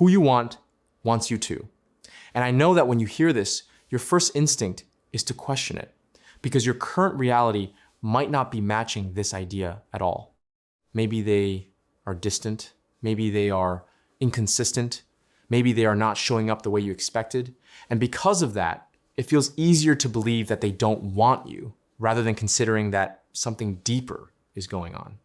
Who you want wants you too. And I know that when you hear this, your first instinct is to question it, because your current reality might not be matching this idea at all. Maybe they are distant, maybe they are inconsistent, maybe they are not showing up the way you expected, and because of that, it feels easier to believe that they don't want you, rather than considering that something deeper is going on.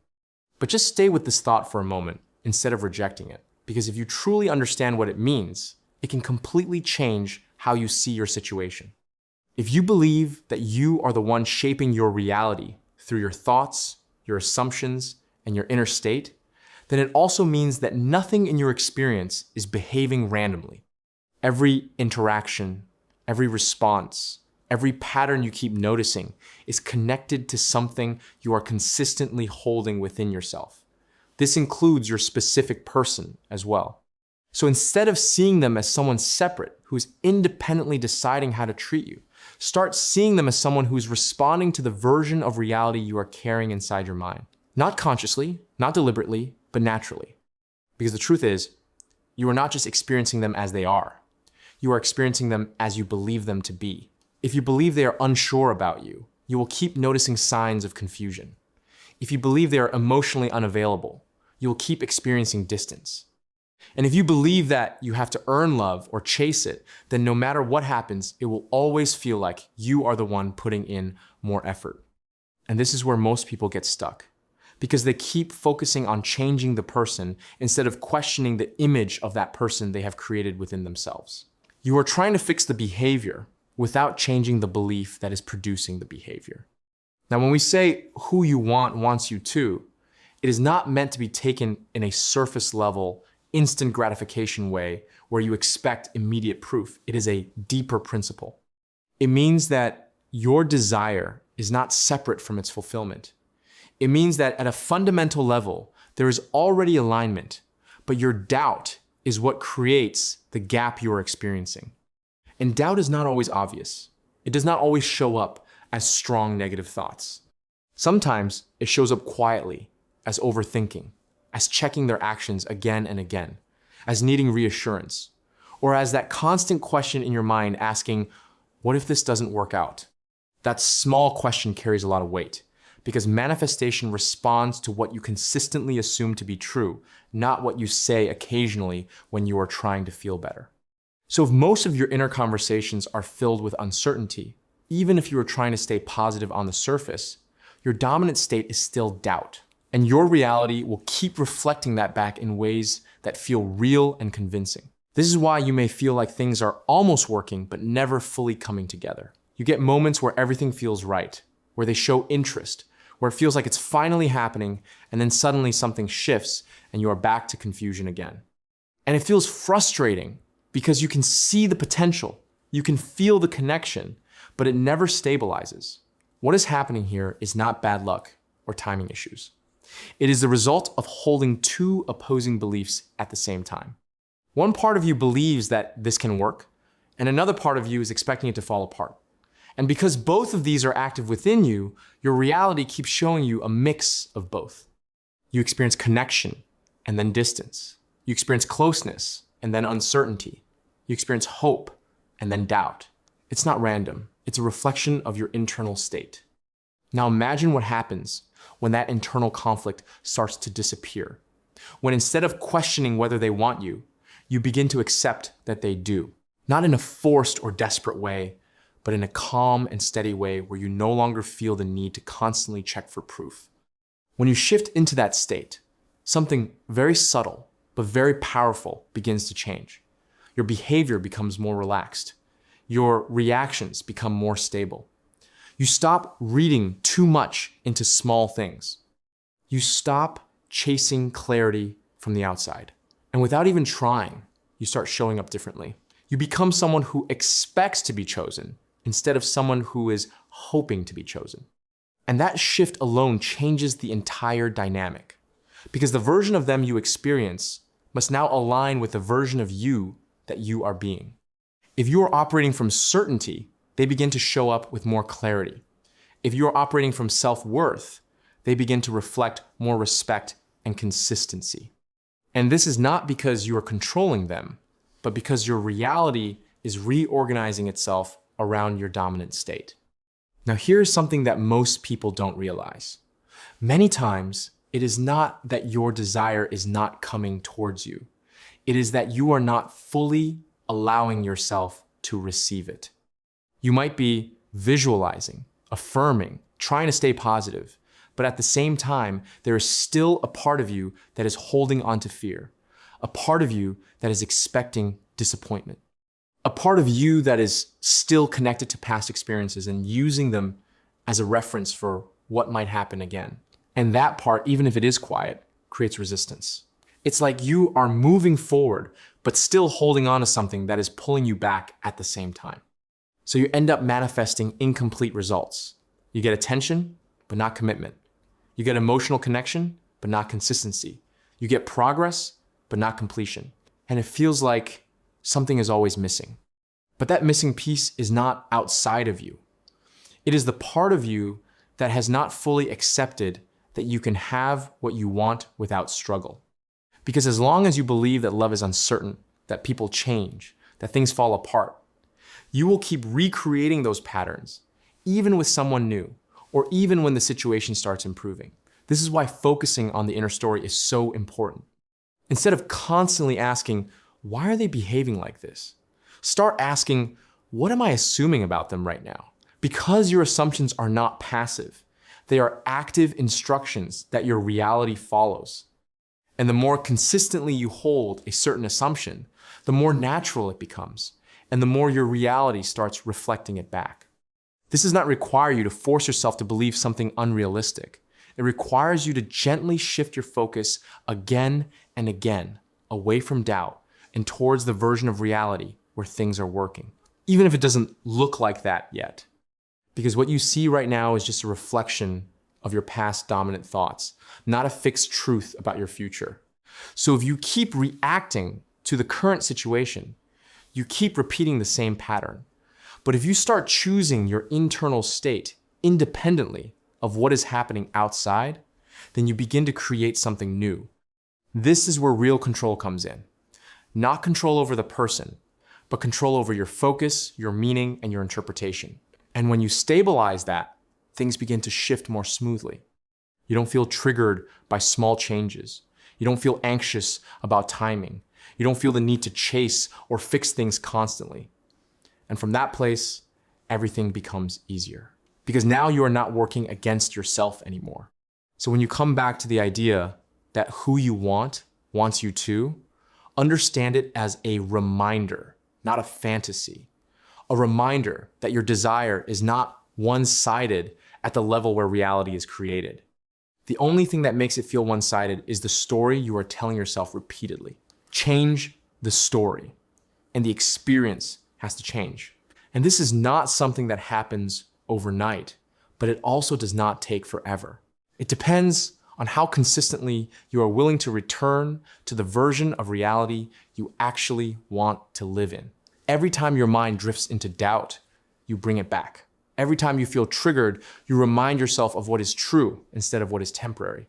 But just stay with this thought for a moment instead of rejecting it, because if you truly understand what it means, it can completely change how you see your situation. If you believe that you are the one shaping your reality through your thoughts, your assumptions, and your inner state, then it also means that nothing in your experience is behaving randomly. Every interaction, every response, every pattern you keep noticing is connected to something you are consistently holding within yourself. This includes your specific person as well. So instead of seeing them as someone separate who is independently deciding how to treat you, start seeing them as someone who is responding to the version of reality you are carrying inside your mind. Not consciously, not deliberately, but naturally. Because the truth is, you are not just experiencing them as they are. You are experiencing them as you believe them to be. If you believe they are unsure about you, you will keep noticing signs of confusion. If you believe they are emotionally unavailable, you will keep experiencing distance. And if you believe that you have to earn love or chase it, then no matter what happens, it will always feel like you are the one putting in more effort. And this is where most people get stuck, because they keep focusing on changing the person instead of questioning the image of that person they have created within themselves. You are trying to fix the behavior without changing the belief that is producing the behavior. Now, when we say who you want wants you too, it is not meant to be taken in a surface level, instant gratification way where you expect immediate proof. It is a deeper principle. It means that your desire is not separate from its fulfillment. It means that at a fundamental level, there is already alignment, but your doubt is what creates the gap you are experiencing. And doubt is not always obvious. It does not always show up as strong negative thoughts. Sometimes it shows up quietly as overthinking, as checking their actions again and again, as needing reassurance, or as that constant question in your mind asking, what if this doesn't work out? That small question carries a lot of weight, because manifestation responds to what you consistently assume to be true, not what you say occasionally when you are trying to feel better. So if most of your inner conversations are filled with uncertainty, even if you are trying to stay positive on the surface, your dominant state is still doubt. And your reality will keep reflecting that back in ways that feel real and convincing. This is why you may feel like things are almost working, but never fully coming together. You get moments where everything feels right, where they show interest, where it feels like it's finally happening, and then suddenly something shifts and you are back to confusion again. And it feels frustrating because you can see the potential, you can feel the connection, but it never stabilizes. What is happening here is not bad luck or timing issues. It is the result of holding two opposing beliefs at the same time. One part of you believes that this can work, and another part of you is expecting it to fall apart. And because both of these are active within you, your reality keeps showing you a mix of both. You experience connection and then distance. You experience closeness and then uncertainty. You experience hope and then doubt. It's not random. It's a reflection of your internal state. Now imagine what happens when that internal conflict starts to disappear. When instead of questioning whether they want you, you begin to accept that they do. Not in a forced or desperate way, but in a calm and steady way where you no longer feel the need to constantly check for proof. When you shift into that state, something very subtle but very powerful begins to change. Your behavior becomes more relaxed. Your reactions become more stable. You stop reading too much into small things. You stop chasing clarity from the outside. And without even trying, you start showing up differently. You become someone who expects to be chosen instead of someone who is hoping to be chosen. And that shift alone changes the entire dynamic, because the version of them you experience must now align with the version of you that you are being. If you are operating from certainty, they begin to show up with more clarity. If you are operating from self-worth, they begin to reflect more respect and consistency. And this is not because you are controlling them, but because your reality is reorganizing itself around your dominant state. Now, here's something that most people don't realize. Many times, it is not that your desire is not coming towards you. It is that you are not fully allowing yourself to receive it. You might be visualizing, affirming, trying to stay positive, but at the same time, there is still a part of you that is holding on to fear, a part of you that is expecting disappointment, a part of you that is still connected to past experiences and using them as a reference for what might happen again. And that part, even if it is quiet, creates resistance. It's like you are moving forward, but still holding on to something that is pulling you back at the same time. So you end up manifesting incomplete results. You get attention, but not commitment. You get emotional connection, but not consistency. You get progress, but not completion. And it feels like something is always missing. But that missing piece is not outside of you. It is the part of you that has not fully accepted that you can have what you want without struggle. Because as long as you believe that love is uncertain, that people change, that things fall apart, you will keep recreating those patterns, even with someone new, or even when the situation starts improving. This is why focusing on the inner story is so important. Instead of constantly asking, why are they behaving like this? Start asking, what am I assuming about them right now? Because your assumptions are not passive. They are active instructions that your reality follows. And the more consistently you hold a certain assumption, the more natural it becomes, and the more your reality starts reflecting it back. This does not require you to force yourself to believe something unrealistic. It requires you to gently shift your focus again and again, away from doubt and towards the version of reality where things are working, even if it doesn't look like that yet. Because what you see right now is just a reflection of your past dominant thoughts, not a fixed truth about your future. So if you keep reacting to the current situation, you keep repeating the same pattern. But if you start choosing your internal state independently of what is happening outside, then you begin to create something new. This is where real control comes in. Not control over the person, but control over your focus, your meaning, and your interpretation. And when you stabilize that, things begin to shift more smoothly. You don't feel triggered by small changes. You don't feel anxious about timing. You don't feel the need to chase or fix things constantly. And from that place, everything becomes easier. Because now you are not working against yourself anymore. So when you come back to the idea that who you want wants you to, understand it as a reminder, not a fantasy. A reminder that your desire is not one-sided at the level where reality is created. The only thing that makes it feel one-sided is the story you are telling yourself repeatedly. Change the story, and the experience has to change. And this is not something that happens overnight, but it also does not take forever. It depends on how consistently you are willing to return to the version of reality you actually want to live in. Every time your mind drifts into doubt, you bring it back. Every time you feel triggered, you remind yourself of what is true instead of what is temporary.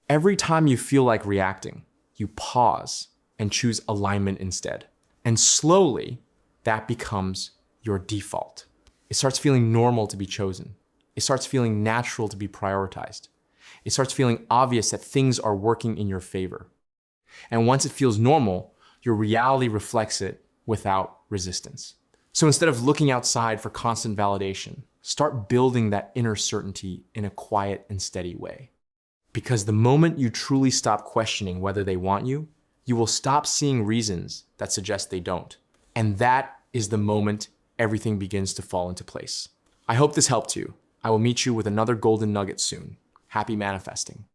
Every time you feel like reacting, you pause and choose alignment instead. And slowly, that becomes your default. It starts feeling normal to be chosen. It starts feeling natural to be prioritized. It starts feeling obvious that things are working in your favor. And once it feels normal, your reality reflects it without resistance. So instead of looking outside for constant validation, start building that inner certainty in a quiet and steady way. Because the moment you truly stop questioning whether they want you, you will stop seeing reasons that suggest they don't. And that is the moment everything begins to fall into place. I hope this helped you. I will meet you with another golden nugget soon. Happy manifesting.